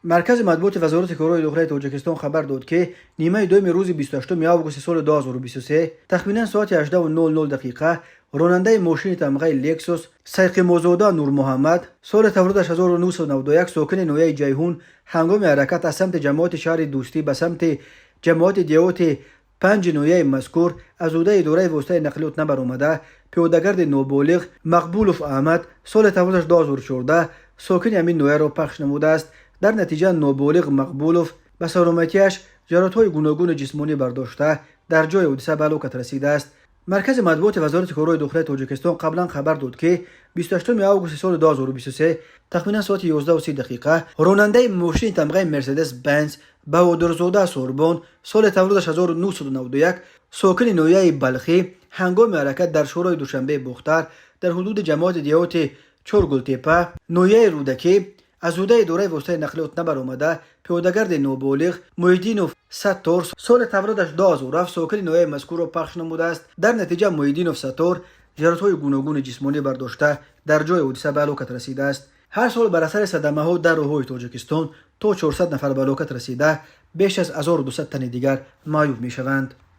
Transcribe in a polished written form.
مرکز مطبوعات وزارت کارهای داخلی تاجیکستان خبر داد که نیمه دوم روز 28 آگوست سال 2023 تقریبا ساعت 18:00 دقیقه راننده ماشین تمغه لکسوس سیق موزودا نور محمد سال تولدش 1991 ساکن نویه جیهون هنگام حرکت از سمت جماعت شهر دوستی به سمت جماعت دیوت 5 نویه مذکور از عهده اداره واسطه نقلیات نبر آمده پیادهگرد نابالغ مقبولوف احمد سال تولدش 2014 ساکن همین نویه را پخش نموده است. در نتیجه نابالغ مقبولوف به سلامتیش ضررهای گوناگون جسمانی برداشته در جای حادثه به هلاکت رسیده است. مرکز مطبوعات وزارت کارهای داخلی تاجیکستان قبلا خبر داد که 28 آگوست سال 2023 تقریبا ساعت 11:30 دقیقه راننده ماشین تمغه مرسدس بنز بهادرزاده سوربان سال تولدش 1991 ساکن نویه بلخی هنگام حرکت در شورای دوشنبه بختر در حدود جماعت دیوت چورگلتپه نویه رودکی از عهده اداره واسطه نقلیات نبر آمده پیادهگرد نابالغ محیدینوف ستار سال تولدش 2007 ساکن نویه مذکور را پخش نموده است. در نتیجه محیدینوف ستار ضررهای گوناگون جسمانی برداشته در جای حادثه به هلاکت رسیده است. هر سال بر اثر صدمه ها در راههای تاجیکستان تا 400 نفر به هلاکت رسیده، بیش از 1200 تن دیگر معیوب می شوند.